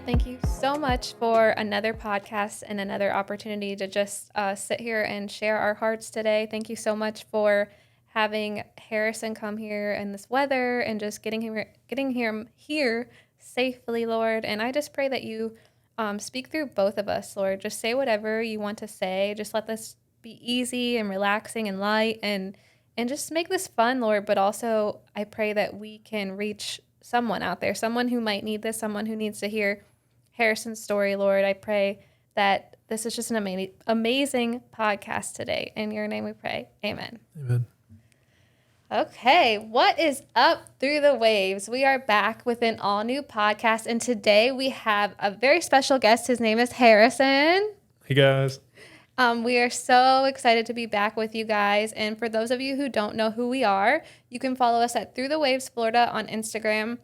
Lord, thank you so much for another podcast and another opportunity to just sit here and share our hearts today. Thank you so much for having Harrison come here in this weather and just getting him here safely, Lord. And I just pray that you speak through both of us, Lord. Just say whatever you want to say. Just let this be easy and relaxing and light and just make this fun, Lord. But also, I pray that we can reach someone out there, someone who might need this, someone who needs to hear Harrison's story, Lord. I pray that this is just an amazing podcast today. In your name we pray. Amen. Amen. Okay, what is up through the waves? We are back with an all new podcast, and today we have a very special guest. His name is Harrison. Hey guys. We are so excited to be back with you guys. And for those of you who don't know who we are, you can follow us at Through the Waves Florida on Instagram,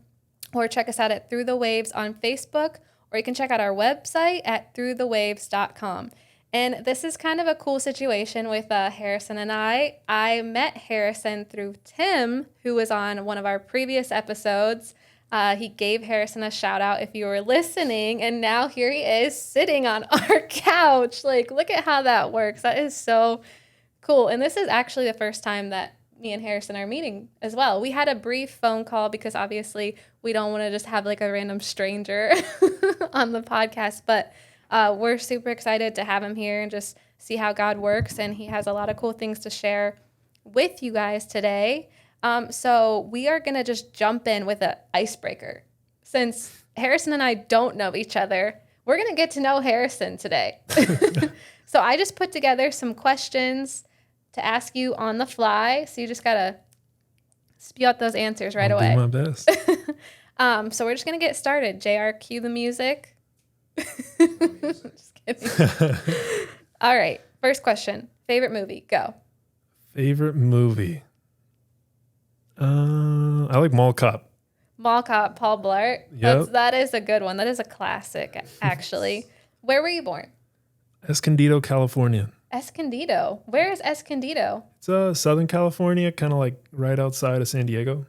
or check us out at Through the Waves on Facebook, or you can check out our website at throughthewaves.com. And this is kind of a cool situation with Harrison and I. I met Harrison through Tim, who was on one of our previous episodes. He gave Harrison a shout out if you were listening, and now here he is sitting on our couch. Like, look at how that works. That is so cool. And this is actually the first time that me and Harrison are meeting as well. We had a brief phone call because obviously we don't want to just have like a random stranger on the podcast, but we're super excited to have him here and just see how God works. And he has a lot of cool things to share with you guys today. So we are going to just jump in with an icebreaker. Since Harrison and I don't know each other, we're going to get to know Harrison today. So I just put together some questions to ask you on the fly. So you just got to spew out those answers right away. I'll do my best. So we're just going to get started. JR, cue the music. Just kidding. All right. First question. Favorite movie? Go. Favorite movie? I like Mall Cop. Mall Cop, Paul Blart. Yep. That is a good one. That is a classic, actually. Where were you born? Escondido, California. Escondido. Where is Escondido? It's Southern California, kind of like right outside of San Diego.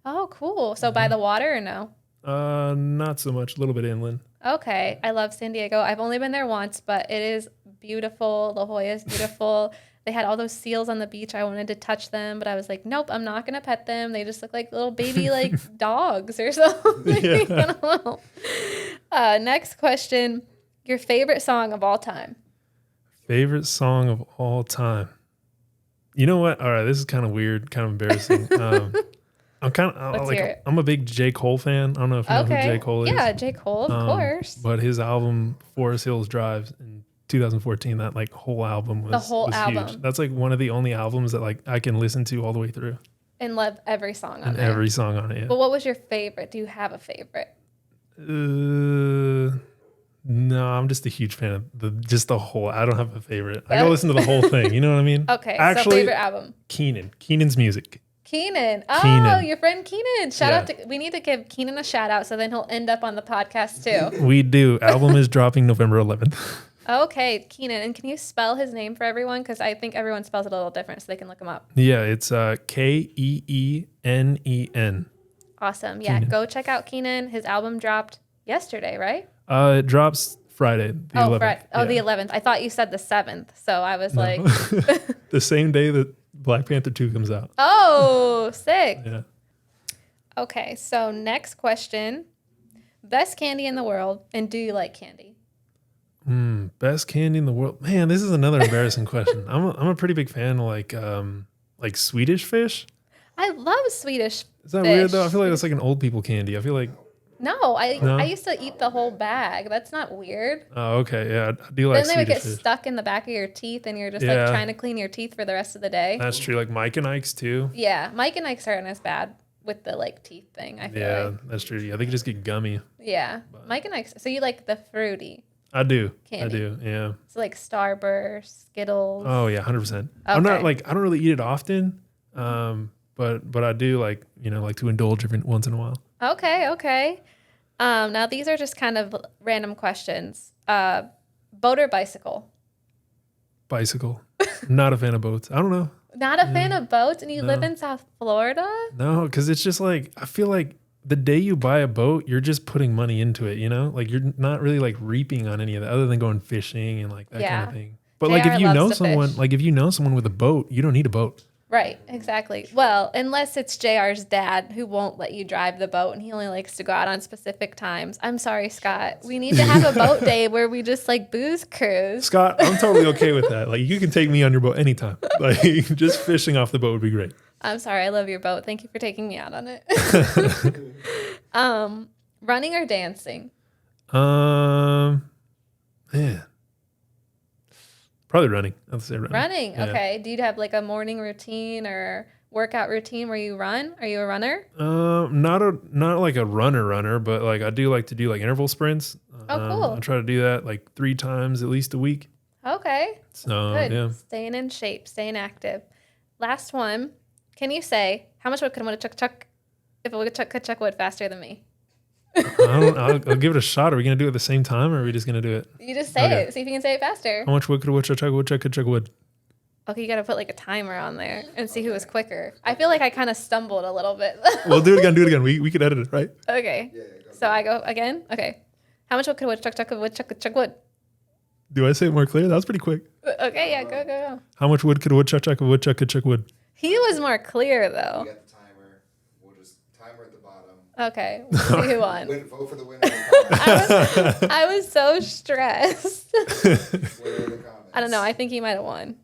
Oh, cool. So by the water or no? Not so much. A little bit inland. Okay. I love San Diego. I've only been there once, but it is beautiful. La Jolla is beautiful. They had all those seals on the beach. I wanted to touch them, but I was like, nope, I'm not going to pet them. They just look like little baby like dogs or something. Yeah. I don't know. Next question. Your favorite song of all time? Favorite song of all time? You know what? All right, this is kind of weird, kind of embarrassing. I'm a big J. Cole fan. I don't know if you know who J. Cole is. Yeah, J. Cole, of course. But his album Forest Hills Drive in 2014, that like whole album was huge. That's like one of the only albums that like I can listen to all the way through. And love every song on and it. Every song on it, yeah. But what was your favorite? Do you have a favorite? No, I'm just a huge fan of the whole. I don't have a favorite. I go listen to the whole thing. You know what I mean? Okay, actually, so favorite album? Keenan's music. Keenan. Oh, Keenan. Your friend Keenan. Shout out to, we need to give Keenan a shout out so then he'll end up on the podcast too. We do. Album is dropping November 11th. Okay, Keenan. And can you spell his name for everyone? Because I think everyone spells it a little different so they can look him up. Yeah, it's Keenen. Awesome. Yeah, Go check out Keenan. His album dropped yesterday, right? It drops Friday, the 11th. Right. Oh, the 11th. I thought you said the 7th. So I was like... The same day that Black Panther 2 comes out. Oh, sick. Yeah. Okay, so next question. Best candy in the world, and do you like candy? Best candy in the world. Man, this is another embarrassing question. I'm a pretty big fan of like Swedish fish. I love Swedish Is that fish. weird though? I feel like that's like an old people candy. I feel like... No, I used to eat the whole bag. That's not weird. Oh, okay. Yeah, I do like Then they would Swedish get fish. stuck in the back of your teeth and you're just like trying to clean your teeth for the rest of the day. That's true. Like Mike and Ike's too. Yeah, Mike and Ike's aren't as bad with the like teeth thing, I feel like. That's true. Yeah, they can just get gummy. Yeah, Mike and Ike's. So you like the fruity I do. candy. I do. Yeah. So like Starburst, Skittles. Oh yeah, 100%. I'm not like, I don't really eat it often. But I do like to indulge every once in a while. Okay. Now these are just kind of random questions. Boat or bicycle? Bicycle. Not a fan of boats. I don't know. Not a fan of boats, and you live in South Florida? No, because it's just like, I feel like the day you buy a boat, you're just putting money into it, like you're not really like reaping on any of that other than going fishing and like that kind of thing. But JR like if you know someone, fish. like if you know someone with a boat, you don't need a boat. Right, exactly. Well, unless it's JR's dad who won't let you drive the boat and he only likes to go out on specific times. I'm sorry, Scott. We need to have a boat day where we just like booze cruise. Scott, I'm totally okay with that. Like you can take me on your boat anytime. Like just fishing off the boat would be great. I'm sorry. I love your boat. Thank you for taking me out on it. Running or dancing? Man. Probably running. I'll say running. Running. Yeah. Okay. Do you have like a morning routine or workout routine where you run? Are you a runner? Not like a runner, but like I do like to do like interval sprints. Oh, cool. I try to do that like 3 times at least a week. Okay. So good. Yeah. Staying in shape, staying active. Last one. Can you say how much wood could a woodchuck if a woodchuck could chuck wood faster than me? I'll give it a shot. Are we going to do it at the same time or are we just going to do it? You just say it. See if you can say it faster. How much wood could a woodchuck chuck? Woodchuck could chuck wood. Okay, you got to put like a timer on there and see who was quicker. I feel like I kind of stumbled a little bit. We'll do it again. We could edit it, right? Okay. Yeah, so I go again? Okay. How much wood could a woodchuck chuck? A woodchuck could chuck wood. Do I say it more clear? That was pretty quick. Okay, yeah, go. How much wood could a woodchuck chuck? A woodchuck could chuck wood. He was more clear, though. You got the timer. We'll just timer at the bottom. Okay, we'll see who won. Vote for the winner. I was so stressed. Winner I don't know. I think he might have won.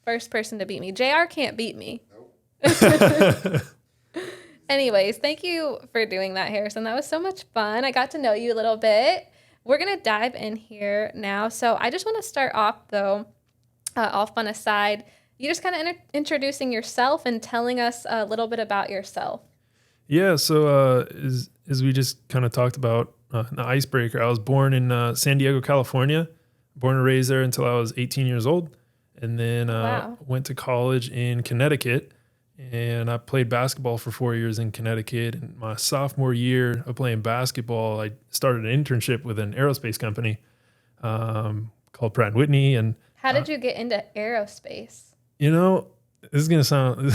First person to beat me. JR can't beat me. Nope. Anyways, thank you for doing that, Harrison. That was so much fun. I got to know you a little bit. We're going to dive in here now. So I just want to start off, though, all fun aside, you just kind of introducing yourself and telling us a little bit about yourself. Yeah, so as we just kind of talked about the icebreaker, I was born in San Diego, California, born and raised there until I was 18 years old, and then went to college in Connecticut, and I played basketball for 4 years in Connecticut. And my sophomore year of playing basketball, I started an internship with an aerospace company called Pratt & Whitney. And how did you get into aerospace? This is gonna sound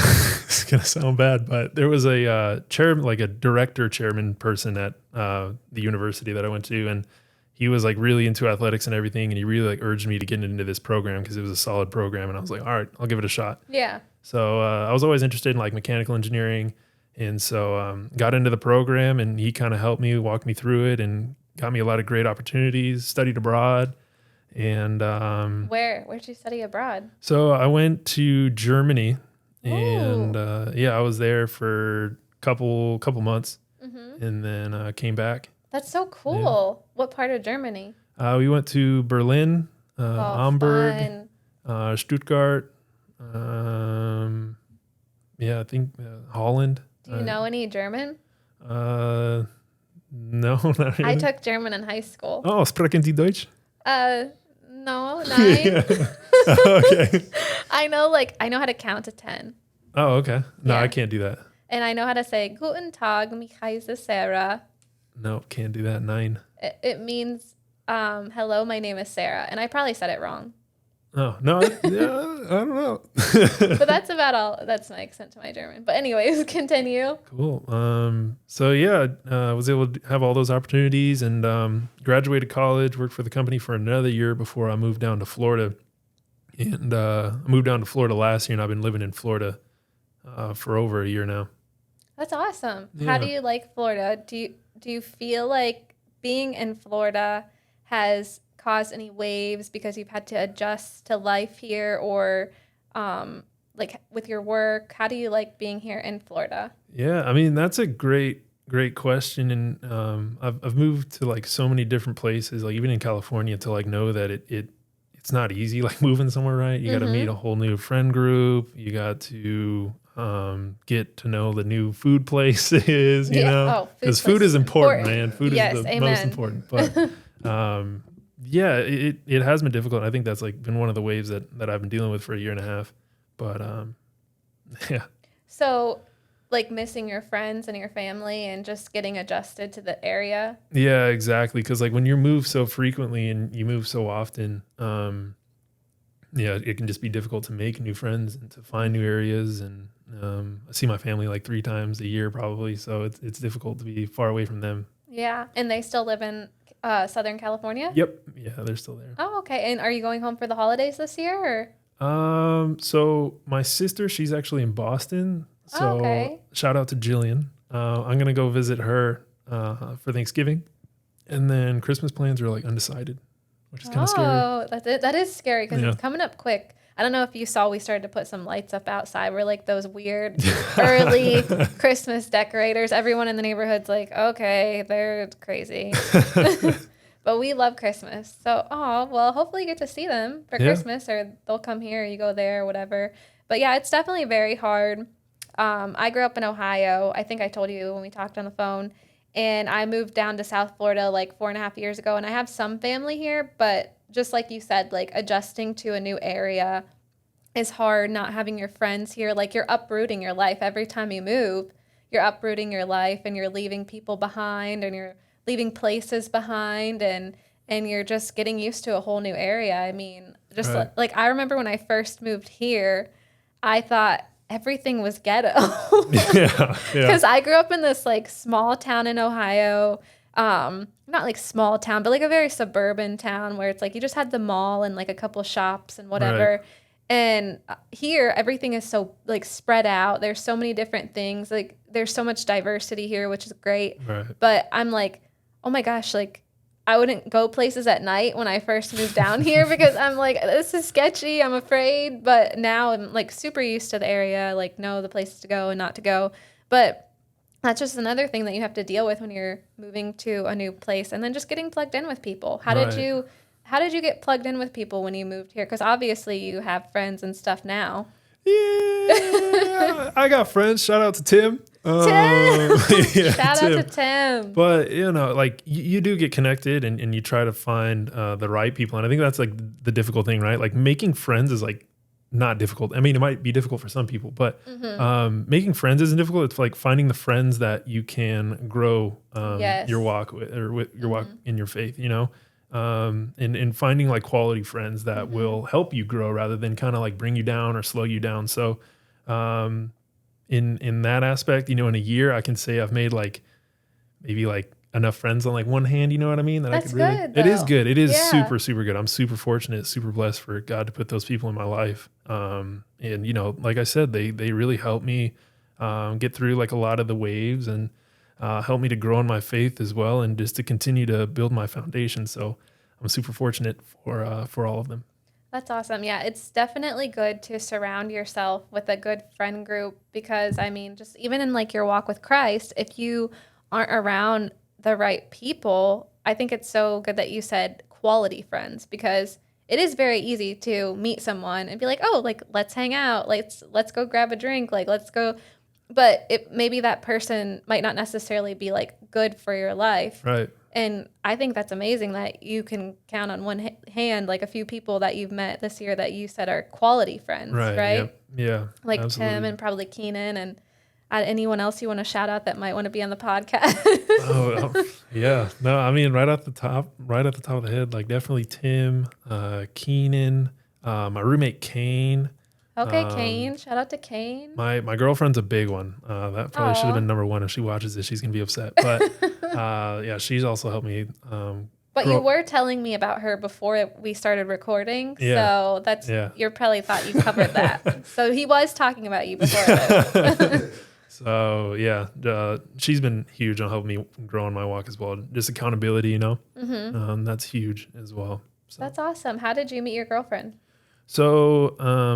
bad, but there was a chairman, like a director chairman person at the university that I went to, and he was like really into athletics and everything, and he really like urged me to get into this program because it was a solid program, and I was like, all right, I'll give it a shot. Yeah. So I was always interested in like mechanical engineering, and so got into the program, and he kind of helped me, walk me through it, and got me a lot of great opportunities. Studied abroad. And where'd you study abroad? So I went to Germany, and I was there for a couple months, and then came back. That's so cool. Yeah. What part of Germany? We went to Berlin, Hamburg, Stuttgart. I think Holland. Do you know any German? No, not really. I took German in high school. Oh, sprechen Sie Deutsch? No, 9. Okay. I know how to count to 10. Oh, okay. No, yeah. I can't do that. And I know how to say Guten Tag, mich heiße Sarah. No, can't do that. 9. It means hello, my name is Sarah, and I probably said it wrong. Oh no, I don't know. But that's about all. That's my extent to my German. But anyways, continue. Cool. I was able to have all those opportunities and graduated college. Worked for the company for another year before I moved down to Florida. And I moved down to Florida last year, and I've been living in Florida for over a year now. That's awesome. Yeah. How do you like Florida? Do you feel like being in Florida has caused any waves because you've had to adjust to life here, or like with your work? How do you like being here in Florida? Yeah, I mean, that's a great question. And I've moved to like so many different places, like even in California, to like know that it's not easy, like moving somewhere, right? You got to meet a whole new friend group. You got to get to know the new food places, you know, because food is important, man. Food is the most important. But it has been difficult. I think that's like been one of the waves that I've been dealing with for a year and a half. But yeah. So like missing your friends and your family and just getting adjusted to the area. Yeah, exactly. Because like when you move so frequently and you move so often, it can just be difficult to make new friends and to find new areas. And I see my family like 3 times a year probably, so it's difficult to be far away from them. Yeah. And they still live in Southern California? Yep. Yeah, they're still there. Oh, okay. And are you going home for the holidays this year? So my sister, she's actually in Boston. So okay. shout out to Jillian. I'm gonna go visit her for Thanksgiving, and then Christmas plans are like undecided, which is kind of scary. Oh, that is scary because it's coming up quick. I don't know if you saw, we started to put some lights up outside. We're like those weird early Christmas decorators. Everyone in the neighborhood's like, okay, they're crazy. But we love Christmas. So, well, hopefully you get to see them for Christmas, or they'll come here, you go there, or whatever. But yeah, it's definitely very hard. I grew up in Ohio. I think I told you when we talked on the phone. And I moved down to South Florida like 4.5 years ago. And I have some family here, but just like you said, like adjusting to a new area is hard, not having your friends here. Like you're uprooting your life every time you move. You're uprooting your life and you're leaving people behind and you're leaving places behind and you're just getting used to a whole new area. I mean, just like I remember when I first moved here, I thought everything was ghetto. Because I grew up in this like small town in Ohio. Not like small town, but like a very suburban town where it's like you just had the mall and like a couple shops and whatever. Right. And here, everything is so like spread out. There's so many different things. Like there's so much diversity here, which is great. Right. But I'm like, oh my gosh, like I wouldn't go places at night when I first moved down here because I'm like, this is sketchy. I'm afraid. But now I'm like super used to the area, like know the places to go and not to go. But that's just another thing that you have to deal with when you're moving to a new place, and then just getting plugged in with people. How did you get plugged in with people when you moved here? Because obviously you have friends and stuff now. Yeah, I got friends. Shout out to Tim. Shout out to Tim. But like you do get connected, and you try to find the right people, and I think that's like the difficult thing, right? Like making friends is like not difficult. I mean, it might be difficult for some people, but making friends isn't difficult. It's like finding the friends that you can grow your walk with, or with your walk in your faith, and finding like quality friends that will help you grow rather than kind of like bring you down or slow you down. So in that aspect, in a year, I can say I've made like maybe like enough friends on like one hand, you know what I mean? That's good. It is good. It is super, super good. I'm super fortunate, super blessed for God to put those people in my life. And like I said, they really helped me get through like a lot of the waves and help me to grow in my faith as well, and just to continue to build my foundation. So I'm super fortunate for all of them. That's awesome. Yeah, it's definitely good to surround yourself with a good friend group because, I mean, just even in like your walk with Christ, if you aren't around the right people, I think it's so good that you said quality friends, because it is very easy to meet someone and be like, oh, like, let's hang out. Let's go grab a drink. Like, let's go. But maybe that person might not necessarily be like good for your life. Right. And I think that's amazing that you can count on one hand like a few people that you've met this year that you said are quality friends, right? Yep. Yeah. Like absolutely. Tim and probably Keenan, and anyone else you want to shout out that might want to be on the podcast. Yeah. No, I mean, right at the top of the head, like definitely Tim, Keenan, my roommate Kane. Okay, Kane. Shout out to Kane. My girlfriend's a big one. That probably should have been number one. If she watches this, she's gonna be upset. But yeah, she's also helped me. But you were telling me about her before we started recording, so that's you probably thought you covered that. So he was talking about you before this. So yeah, she's been huge on helping me grow in my walk as well. Just accountability, that's huge as well. So. That's awesome. How did you meet your girlfriend? So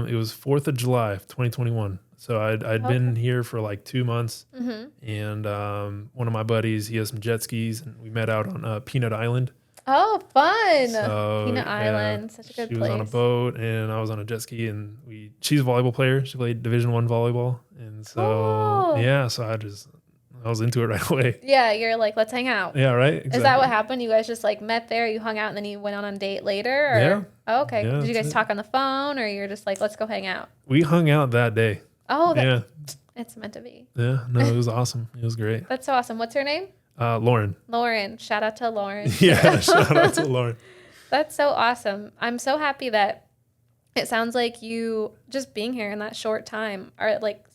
it was 4th of July of 2021. So I'd been here for like 2 months, and one of my buddies, he has some jet skis, and we met out on Peanut Island. Oh, fun! So, Peanut Island, such a good place. She was on a boat, and I was on a jet ski, and she's a volleyball player. She played Division I volleyball, and so so I was into it right away. Yeah, you're like, let's hang out. Yeah, right. Exactly. Is that what happened? You guys just like met there, you hung out, and then you went on a date later? Or? Yeah. Oh, okay. Yeah, did you guys talk on the phone, or you're just like, let's go hang out? We hung out that day. Oh, it's meant to be. Yeah, no, it was awesome. It was great. That's so awesome. What's her name? Lauren. Lauren. Shout out to Lauren. Yeah, shout out to Lauren. That's so awesome. I'm so happy that it sounds like you just being here in that short time are like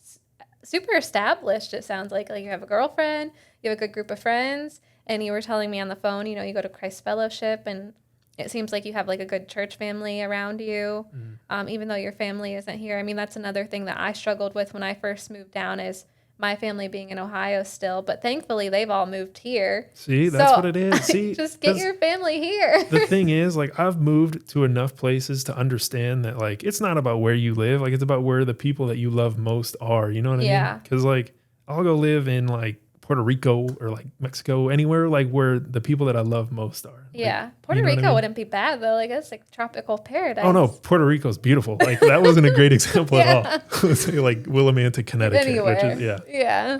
super established. It sounds like you have a girlfriend, you have a good group of friends, and you were telling me on the phone, you know, you go to Christ Fellowship, and it seems like you have like a good church family around you, even though your family isn't here. I mean, that's another thing that I struggled with when I first moved down is my family being in Ohio still, but thankfully they've all moved here. See, that's what it is. See, just get your family here. The thing is, like, I've moved to enough places to understand that, like, it's not about where you live. Like, it's about where the people that you love most are. You know what I mean? Because, like, I'll go live in, like, Puerto Rico or, like, Mexico, anywhere, like, where the people that I love most are. Yeah. Like, Puerto Rico wouldn't be bad, though. Like, it's like tropical paradise. Oh, no. Puerto Rico's beautiful. Like, that wasn't a great example at all. Let's say, like, Willimantic, Connecticut. Anywhere. Which is, Yeah.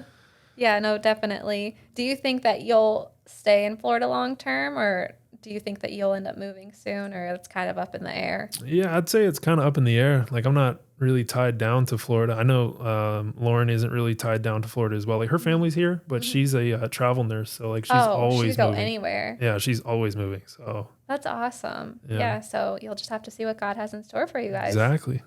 Yeah, no, definitely. Do you think that you'll stay in Florida long term, or do you think that you'll end up moving soon, or it's kind of up in the air? Yeah, I'd say it's kind of up in the air. Like, I'm not really tied down to Florida. I know Lauren isn't really tied down to Florida as well. Like, her family's here, but she's a travel nurse, so like she's always she can go moving. Anywhere. Yeah, she's always moving. So that's awesome. Yeah. Yeah, so you'll just have to see what God has in store for you guys. Exactly.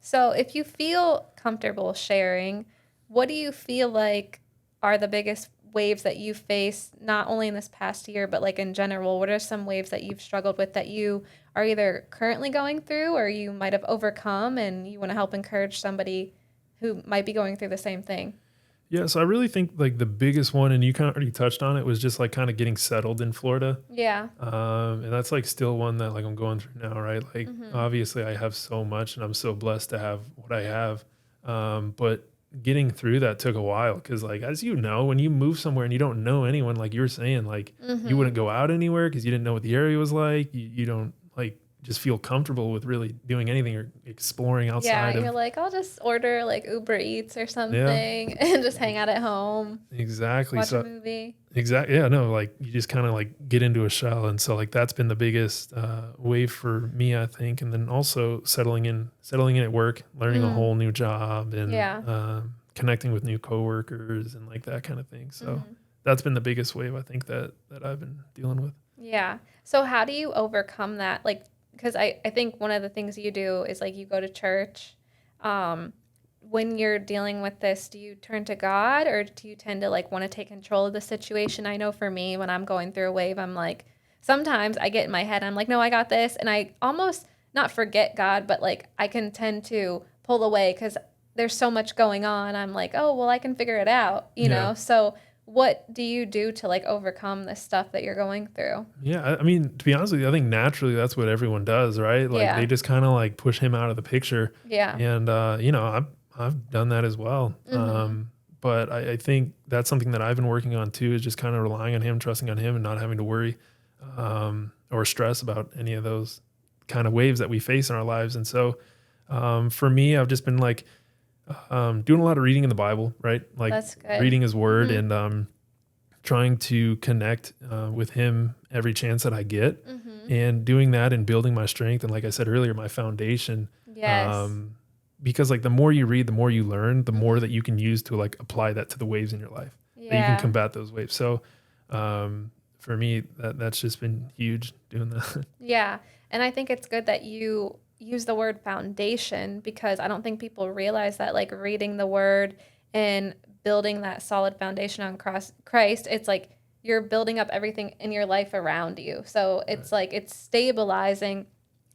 So if you feel comfortable sharing, what do you feel like are the biggest waves that you face, not only in this past year, but like in general? What are some waves that you've struggled with that you are either currently going through or you might have overcome, and you want to help encourage somebody who might be going through the same thing? Yeah, so I really think like the biggest one, and you kind of already touched on it, was just like kind of getting settled in Florida. Yeah. And that's like still one that like I'm going through now, right? Like obviously I have so much and I'm so blessed to have what I have. But getting through that took a while because, like, as you know, when you move somewhere and you don't know anyone, like you were saying, like you wouldn't go out anywhere because you didn't know what the area was like. You don't like just feel comfortable with really doing anything or exploring outside. Yeah, you're like, I'll just order like Uber Eats or something and just hang out at home. Exactly. Watch a movie. Exactly. Yeah, no, like you just kind of like get into a shell. And so like that's been the biggest wave for me, I think. And then also settling in at work, learning a whole new job and connecting with new coworkers and like that kind of thing. So that's been the biggest wave I think that I've been dealing with. Yeah. So how do you overcome that? Like, because I think one of the things you do is like you go to church. When you're dealing with this, do you turn to God or do you tend to like want to take control of the situation? I know for me, when I'm going through a wave, I'm like, sometimes I get in my head, I'm like, no, I got this. And I almost not forget God, but like I can tend to pull away because there's so much going on. I'm like, oh, well, I can figure it out, you know? So what do you do to like overcome the stuff that you're going through? Yeah, I mean, to be honest with you, I think naturally that's what everyone does, right? Like they just kind of like push him out of the picture. Yeah. And, you know, I've done that as well. But I think that's something that I've been working on too, is just kind of relying on him, trusting on him and not having to worry or stress about any of those kind of waves that we face in our lives. And so for me, I've just been like doing a lot of reading in the Bible, right? Like reading his word and trying to connect with him every chance that I get and doing that and building my strength. And like I said earlier, my foundation. Yes. Because like the more you read, the more you learn, the more that you can use to like apply that to the waves in your life. That you can combat those waves. So for me, that's just been huge doing that. Yeah. And I think it's good that you use the word foundation, because I don't think people realize that like reading the word and building that solid foundation on Christ, it's like you're building up everything in your life around you. So it's like it's stabilizing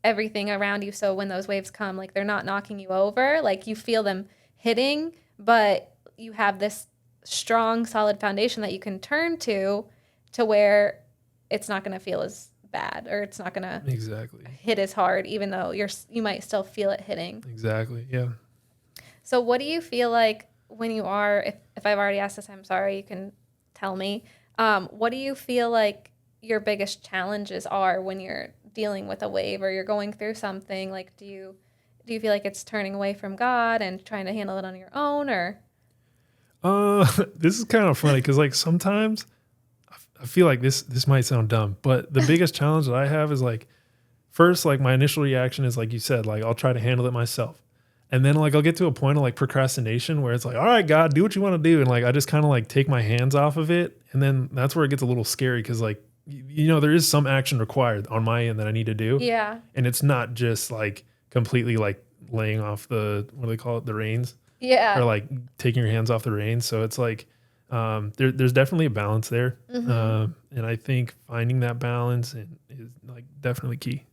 everything around you, so when those waves come, like they're not knocking you over, like you feel them hitting, but you have this strong solid foundation that you can turn to where it's not going to feel as bad, or it's not going to hit as hard, even though you might still feel it hitting. Exactly. Yeah. So what do you feel like when you are, if I've already asked this, I'm sorry, you can tell me, what do you feel like your biggest challenges are when you're dealing with a wave or you're going through something? Like do you feel like it's turning away from God and trying to handle it on your own, or this is kind of funny because like sometimes I feel like this might sound dumb, but the biggest challenge that I have is like, first, like my initial reaction is like you said, like I'll try to handle it myself. And then like I'll get to a point of like procrastination where it's like, all right, God, do what you want to do. And like I just kind of like take my hands off of it. And then that's where it gets a little scary because like, you know, there is some action required on my end that I need to do. Yeah. And it's not just like completely like laying off the, what do they call it? The reins, Yeah. or like taking your hands off the reins. So it's like, there's definitely a balance there. And I think finding that balance is like definitely key.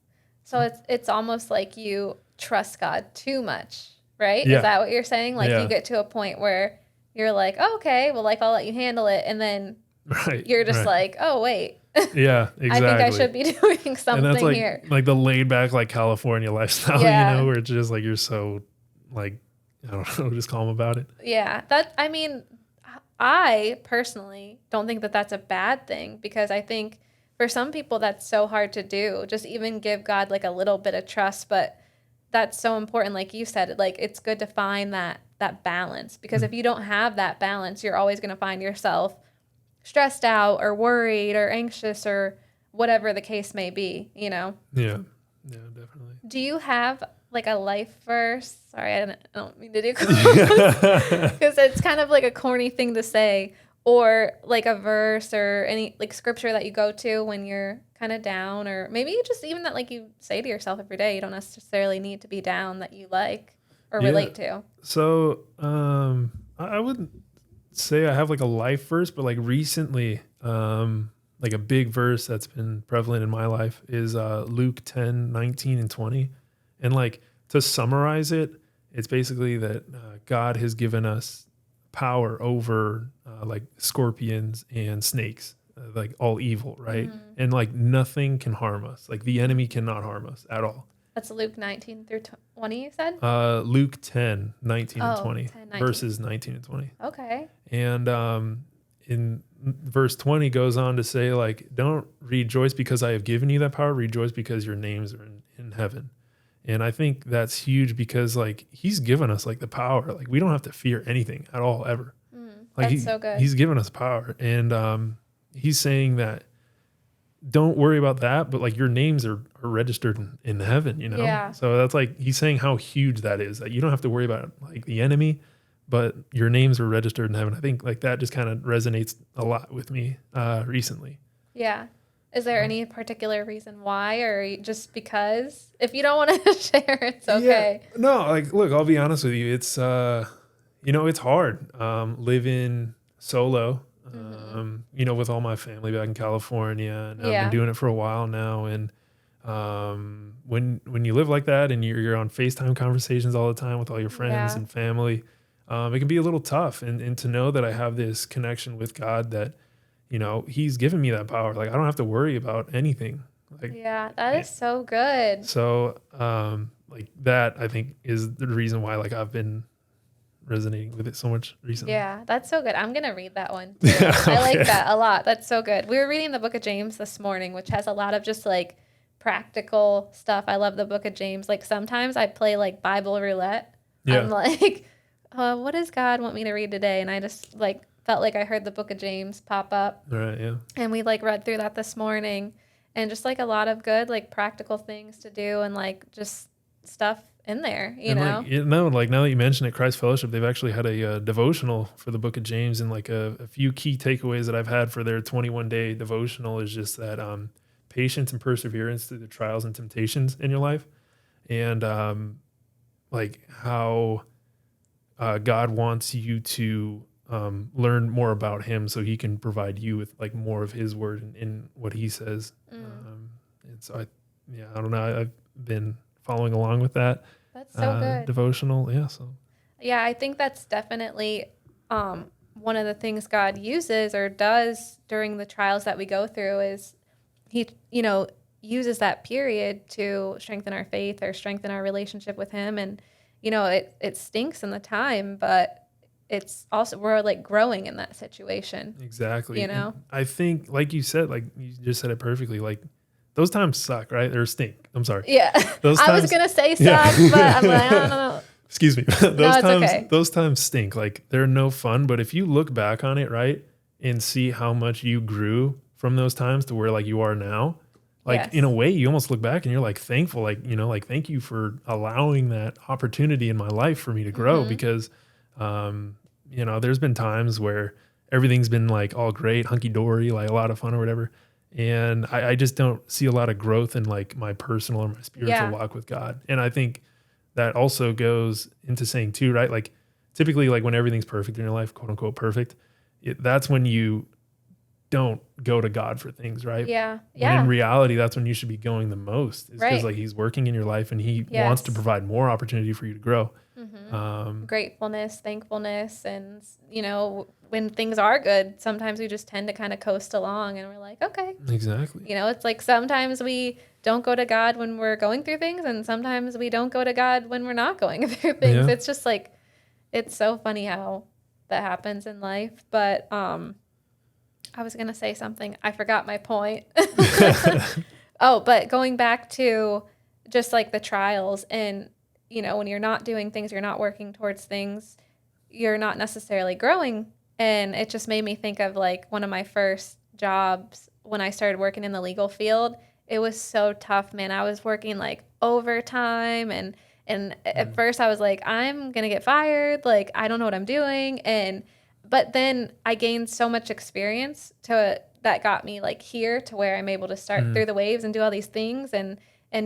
So it's almost like you trust God too much, right? Yeah. Is that what you're saying? Like Yeah. you get to a point where you're like, oh, okay, well, like I'll let you handle it. And then Right. you're just right. like, oh, wait, Yeah, exactly. I think I should be doing something and that's like, here. like the laid back, like California lifestyle, Yeah. you know, where it's just like, you're so like, I don't know, just calm about it. Yeah. I mean, I personally don't think that that's a bad thing, because I think for some people that's so hard to do. Just even give God like a little bit of trust, but that's so important. Like you said, like it's good to find that balance, because if you don't have that balance, you're always going to find yourself stressed out or worried or anxious or whatever the case may be, you know? Yeah. Yeah, definitely. Do you have like a life verse? Sorry, I don't mean to do because it's kind of like a corny thing to say, or like a verse or any like scripture that you go to when you're kind of down, or maybe just even that like you say to yourself every day. You don't necessarily need to be down, that you like or relate to. So I wouldn't say I have like a life verse, but like recently, like a big verse that's been prevalent in my life is Luke 10:19-20. And like to summarize it, it's basically that God has given us power over like scorpions and snakes, like all evil, right? And like nothing can harm us. Like the enemy cannot harm us at all. That's Luke 19-20, you said? Luke 10:19-20, 10:19. verses 19-20. Okay. And in verse 20 goes on to say, like, don't rejoice because I have given you that power. Rejoice because your names are in heaven. And I think that's huge, because like he's given us like the power. Like we don't have to fear anything at all, ever. Like That's so good. He's given us power. And he's saying that don't worry about that, but like your names are registered in heaven, you know? Yeah. So that's like, he's saying how huge that is, that you don't have to worry about like the enemy, but your names are registered in heaven. I think like that just kind of resonates a lot with me recently. Yeah. Is there any particular reason why, or just because? If you don't want to share, it's okay. Yeah. No, like, look, I'll be honest with you. It's, you know, it's hard living solo, you know, with all my family back in California. And I've been doing it for a while now. And when you live like that and you're on FaceTime conversations all the time with all your friends and family, it can be a little tough. And to know that I have this connection with God, that, you know, he's given me that power. Like I don't have to worry about anything. Like, yeah, that is so good. So like that, I think, is the reason why like I've been resonating with it so much recently. Yeah, that's so good. I'm going to read that one too. I like that a lot. That's so good. We were reading the book of James this morning, which has a lot of just like practical stuff. I love the book of James. Like sometimes I play like Bible roulette. Yeah. I'm like, what does God want me to read today? And I just like felt like I heard the book of James pop up. Right. Yeah. And we like read through that this morning, and just like a lot of good like practical things to do, and like just stuff in there, you know? Like now that you mention it, Christ Fellowship, they've actually had a devotional for the book of James, and like a few key takeaways that I've had for their 21-day devotional is just that patience and perseverance through the trials and temptations in your life, and like how God wants you to learn more about him so he can provide you with like more of his word in what he says. And so I don't know. I've been following along with that. That's so good. Devotional. Yeah. So. Yeah, I think that's definitely one of the things God uses or does during the trials that we go through is he, you know, uses that period to strengthen our faith or strengthen our relationship with him. And, you know, it stinks in the time, but it's also, we're like growing in that situation. Exactly. You know, and I think, like you said, like you just said it perfectly. Like those times suck, right? Or stink. I'm sorry. Yeah. Those I times, was going to say suck, but I'm like, I don't know. Excuse me. Okay. Those times stink. Like they're no fun. But if you look back on it, right, and see how much you grew from those times to where like you are now, like in a way, you almost look back and you're like thankful, like, you know, like thank you for allowing that opportunity in my life for me to grow because, you know, there's been times where everything's been like all great, hunky dory, like a lot of fun or whatever. And I just don't see a lot of growth in like my personal or my spiritual walk with God. And I think that also goes into saying too, right? Like typically like when everything's perfect in your life, quote unquote perfect, that's when you don't go to God for things, right? Yeah. When in reality, that's when you should be going the most. It's because Right. like he's working in your life and he Yes. wants to provide more opportunity for you to grow. Gratefulness, thankfulness, and when things are good, sometimes we just tend to kind of coast along, and we're like, okay. Exactly. It's like sometimes we don't go to God when we're going through things, and sometimes we don't go to God when we're not going through things. Yeah. It's just like, it's so funny how that happens in life. But I was going to say something. I forgot my point. Oh, but going back to just like the trials and, when you're not doing things, you're not working towards things, you're not necessarily growing. And it just made me think of like one of my first jobs when I started working in the legal field. It was so tough, man. I was working like overtime and at first I was like, I'm going to get fired. Like, I don't know what I'm doing. But then I gained so much experience that got me like here to where I'm able to start through the waves and do all these things and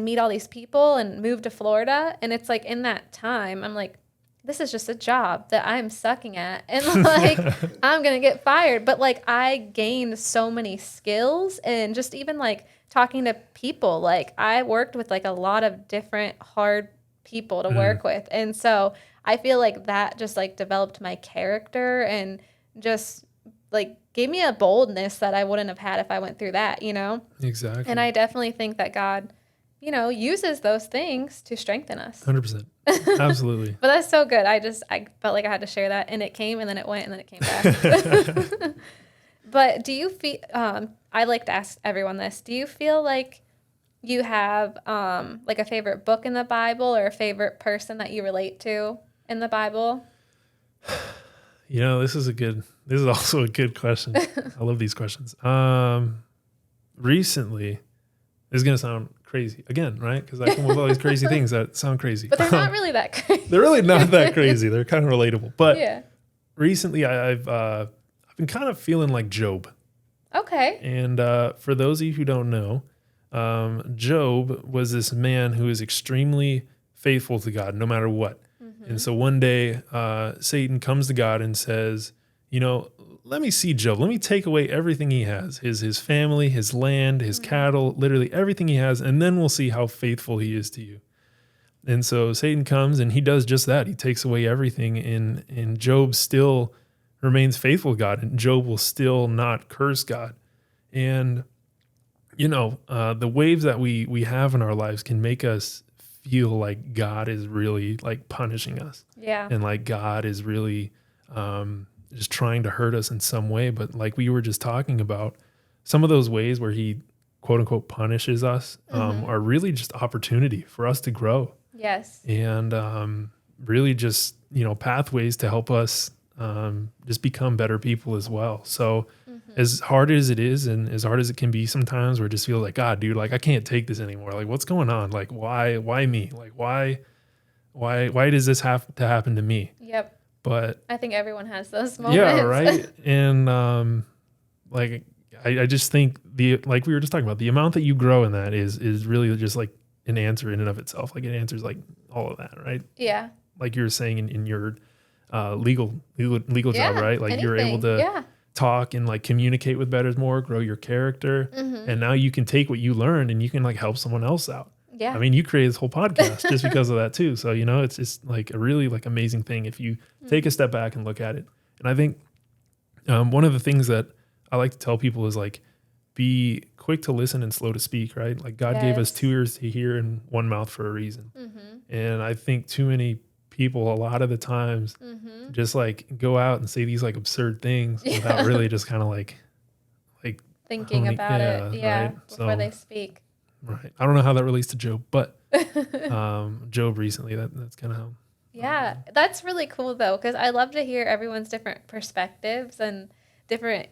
meet all these people and move to Florida. And it's like in that time, I'm like, this is just a job that I'm sucking at. And like, I'm going to get fired. But like, I gained so many skills and just even like talking to people, like I worked with like a lot of different hard people to work with. And so I feel like that just like developed my character and just like gave me a boldness that I wouldn't have had if I went through that, Exactly. And I definitely think that God, uses those things to strengthen us. 100%. Absolutely. But that's so good. I felt like I had to share that, and it came and then it went and then it came back. But do you feel, I like to ask everyone this, do you feel like you have like a favorite book in the Bible or a favorite person that you relate to in the Bible? This is also a good question. I love these questions. Recently, this is going to sound crazy again, right? Because I come up with all these crazy things that sound crazy. But they're not really that crazy. They're really not that crazy. They're kind of relatable. But yeah. Recently, I've been kind of feeling like Job. Okay. And for those of you who don't know, Job was this man who is extremely faithful to God no matter what. And so one day, Satan comes to God and says, let me see Job. Let me take away everything he has, his family, his land, his cattle, literally everything he has, and then we'll see how faithful he is to you. And so Satan comes and he does just that. He takes away everything, and Job still remains faithful to God, and Job will still not curse God. And, the waves that we have in our lives can make us feel like God is really like punishing us. Yeah. And like God is really just trying to hurt us in some way. But like we were just talking about, some of those ways where he quote unquote punishes us are really just opportunity for us to grow. Yes. And really just, pathways to help us just become better people as well. So as hard as it is and as hard as it can be sometimes, where it just feels like, God, dude, like I can't take this anymore. Like what's going on? Like why me? Like why does this have to happen to me? Yep. But I think everyone has those moments. yeah, right. And like I just think like we were just talking about, the amount that you grow in that is really just like an answer in and of itself. Like it answers like all of that, right? Yeah. Like you were saying in your legal job, right? Like you're able to talk and like communicate with better more, grow your character, and now you can take what you learned and you can like help someone else out. Yeah. I mean, you created this whole podcast just because of that too. So, it's just like a really like amazing thing if you take a step back and look at it. And I think one of the things that I like to tell people is like, be quick to listen and slow to speak, right? Like God gave us 2 ears to hear and 1 mouth for a reason. And I think too many people a lot of the times just like go out and say these like absurd things without really just kind of like thinking about it. Right? Before they speak. Right. I don't know how that relates to Job, but Job recently, that's kind of how. Yeah, that's really cool though, because I love to hear everyone's different perspectives and different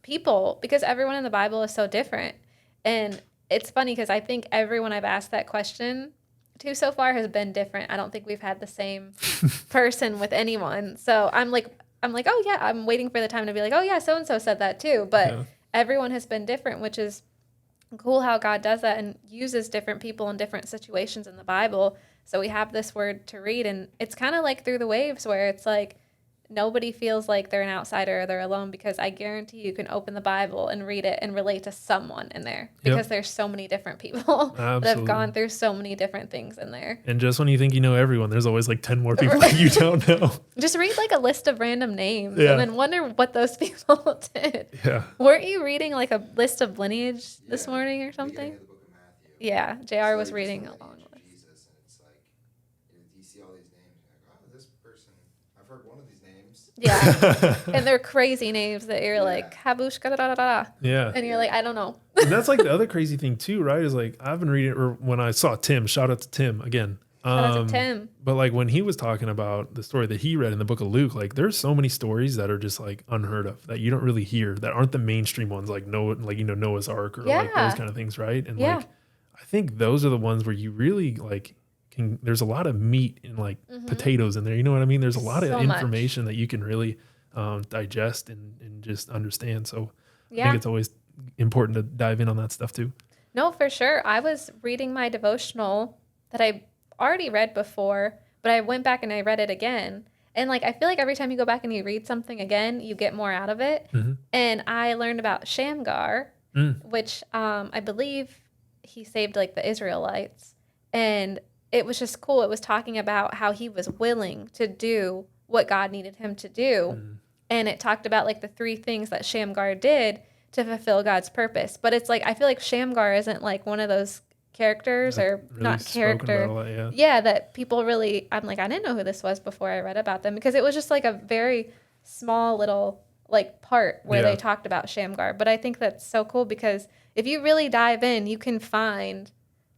people, because everyone in the Bible is so different. And it's funny because I think everyone I've asked that question to so far has been different. I don't think we've had the same person with anyone. So I'm like, oh yeah, I'm waiting for the time to be like, oh yeah, so-and-so said that too. But everyone has been different, which is cool how God does that and uses different people in different situations in the Bible. So we have this word to read, and it's kind of like Through the Waves, where it's like nobody feels like they're an outsider or they're alone, because I guarantee you can open the Bible and read it and relate to someone in there, because there's so many different people that have gone through so many different things in there. And just when you think you know everyone, there's always like 10 more people that you don't know. Just read like a list of random names and then wonder what those people did. Yeah. Weren't you reading like a list of lineage this morning or something? The book of Matthew. Yeah, JR was It's reading the a long lineage of list. Jesus, and it's like you see all these names, and you're like, oh, this person, I've heard one of these names. Yeah. And they're crazy names that you're like, Habushka da da da da. Yeah. And you're like, I don't know. And that's like the other crazy thing too, right? Is like I've been reading, or when I saw Tim, shout out to Tim again. Shout out to Tim. But like when he was talking about the story that he read in the book of Luke, like there's so many stories that are just like unheard of that you don't really hear, that aren't the mainstream ones, like Noah's Ark or like those kind of things, right? And like I think those are the ones where you really like there's a lot of meat and like potatoes in there. You know what I mean? There's a lot of information that you can really digest and just understand. So I think it's always important to dive in on that stuff too. No, for sure. I was reading my devotional that I already read before, but I went back and I read it again. And like I feel like every time you go back and you read something again, you get more out of it. And I learned about Shamgar, which I believe he saved like the Israelites. And it was just cool. It was talking about how he was willing to do what God needed him to do. And it talked about like the 3 things that Shamgar did to fulfill God's purpose. But it's like, I feel like Shamgar isn't like one of those characters or really not character. Lot, that people really, I'm like, I didn't know who this was before I read about them, because it was just like a very small little like part where they talked about Shamgar. But I think that's so cool, because if you really dive in, you can find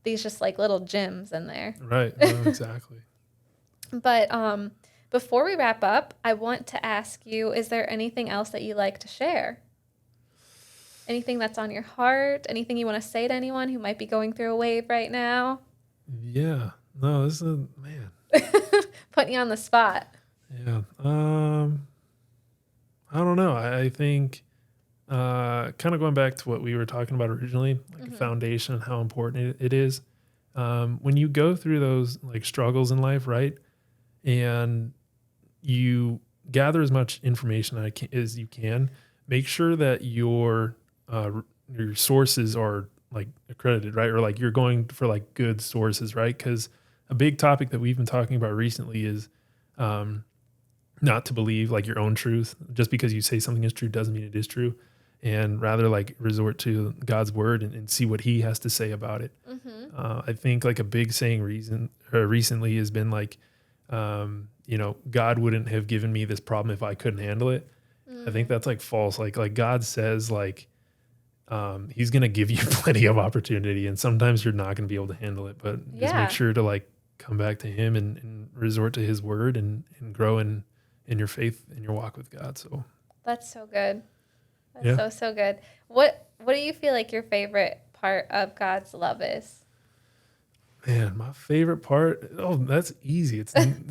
these just like little gems in there. Right. No, exactly. But before we wrap up, I want to ask you, is there anything else that you like to share? Anything that's on your heart? Anything you want to say to anyone who might be going through a wave right now? Yeah. No, this is man. Putting you on the spot. Yeah. I don't know. I think kind of going back to what we were talking about originally, like a foundation and how important it is. When you go through those like struggles in life, right? And you gather as much information as you can, make sure that your sources are like accredited, right? Or like you're going for like good sources, right? Because a big topic that we've been talking about recently is not to believe like your own truth. Just because you say something is true doesn't mean it is true. And rather like resort to God's word and see what he has to say about it. I think like a big saying recently has been like, God wouldn't have given me this problem if I couldn't handle it. I think that's like false. Like God says like, he's going to give you plenty of opportunity, and sometimes you're not going to be able to handle it, but just make sure to like come back to him and resort to his word and grow in your faith and your walk with God. So that's so good. That's so good. What do you feel like your favorite part of God's love is? Man, my favorite part. Oh, that's easy. It's an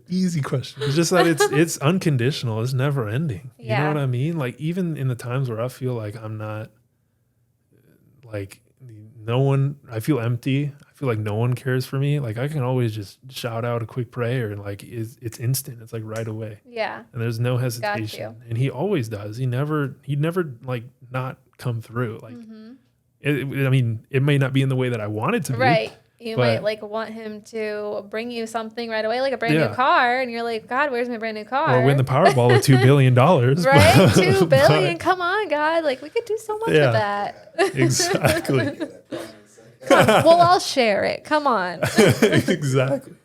easy question. It's just that it's unconditional. It's never ending. You know what I mean? Like even in the times where I feel like I'm not like I feel empty. I feel like no one cares for me. Like I can always just shout out a quick prayer and like it's instant. It's like right away. Yeah. And there's no hesitation. And he always does. He'd never like not come through. Like it may not be in the way that I want it to be. Right. You might like want him to bring you something right away, like a brand new car, and you're like, God, where's my brand new car? Or win the Powerball of $2 billion. Right? $2 billion. Come on, God. Like we could do so much of that. Exactly. We'll all share it. Come on. Exactly.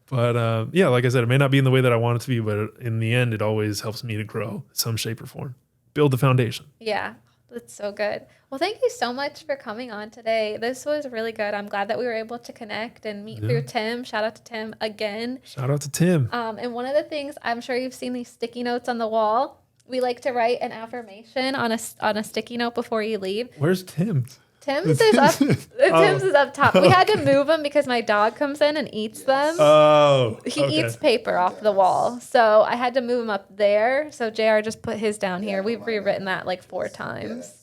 But like I said, it may not be in the way that I want it to be, but in the end, it always helps me to grow in some shape or form. Build the foundation. Yeah. That's so good. Well, thank you so much for coming on today. This was really good. I'm glad that we were able to connect and meet through Tim. Shout out to Tim again. Shout out to Tim. And one of the things, I'm sure you've seen these sticky notes on the wall. We like to write an affirmation on a sticky note before you leave. Where's Tim's? Tim's is up. Tim's is up top. We had to move them because my dog comes in and eats them. Oh, he eats paper off the wall, so I had to move him up there. So JR just put his down here. We've rewritten that like 4 times.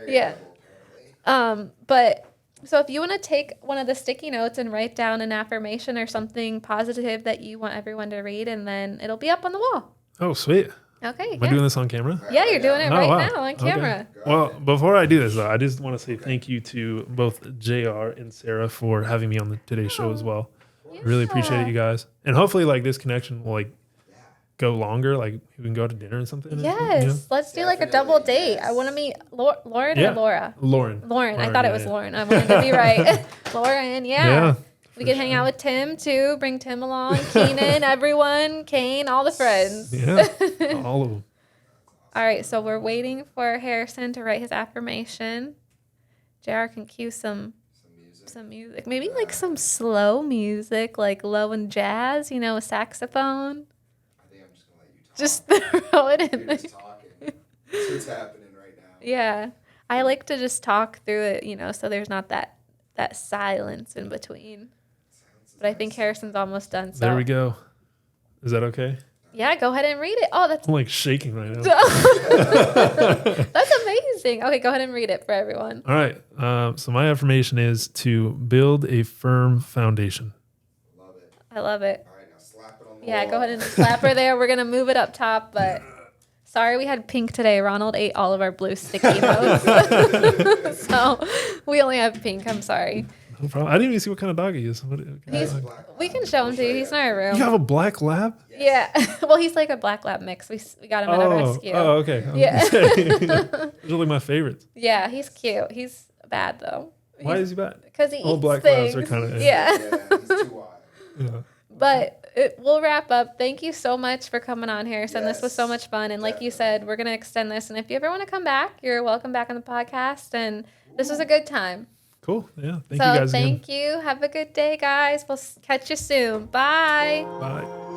Yeah. But So if you want to take one of the sticky notes and write down an affirmation or something positive that you want everyone to read, and then it'll be up on the wall. Oh, sweet. Okay. Am I doing this on camera? Yeah, you're doing it Oh, right wow. now on camera. Okay. Well, before I do this, though, I just want to say thank you to both JR and Sarah for having me on today's show as well. Yeah. Really appreciate it, you guys. And hopefully, like, this connection will, like, go longer. Like, we can go to dinner or something. Yes. Let's do like a double date. I want to meet Lauren or Laura? Lauren. I thought it was Lauren. I wanted to be right. Lauren, yeah. We can hang out with Tim too. Bring Tim along. Keenan, everyone. Kane, all the friends. Yeah. All of them. All right. So we're waiting for Harrison to write his affirmation. JR can cue some music. Maybe like some slow music, like low and jazz, you know, a saxophone. I think I'm just going to let you talk. Just throw it in You're there. just talking. That's what's happening right now. Yeah. I like to just talk through it, you know, so there's not that silence in between. But I think Harrison's almost done. So There we go. Is that okay? yeah, go ahead and read it. Oh, that's I'm like shaking right now. that's amazing. Okay, go ahead and read it for everyone. All right. So my affirmation is to build a firm foundation. Love it. I love it. All right, now slap it on the Yeah, wall. go ahead and slap her there. We're gonna move it up top, but sorry we had pink today. Ronald ate all of our blue sticky notes. So we only have pink. I'm sorry. No problem. I didn't even see what kind of dog he is. We can show him to you. He's in our room. You have a black lab? Yeah. Well, he's like a black lab mix. We got him at a rescue. Oh, okay. Yeah. Those are like my favorites. Yeah, he's cute. He's bad though. Why is he bad? Because he All eats black things. labs are kind of Yeah. Yeah, he's too wild. Yeah. But we'll wrap up. Thank you so much for coming on, Harrison. This was so much fun. And like you said, we're going to extend this. And if you ever want to come back, you're welcome back on the podcast. And this was a good time. Cool. Yeah. Thank you So guys again. thank you. Have a good day, guys. We'll catch you soon. Bye. Bye.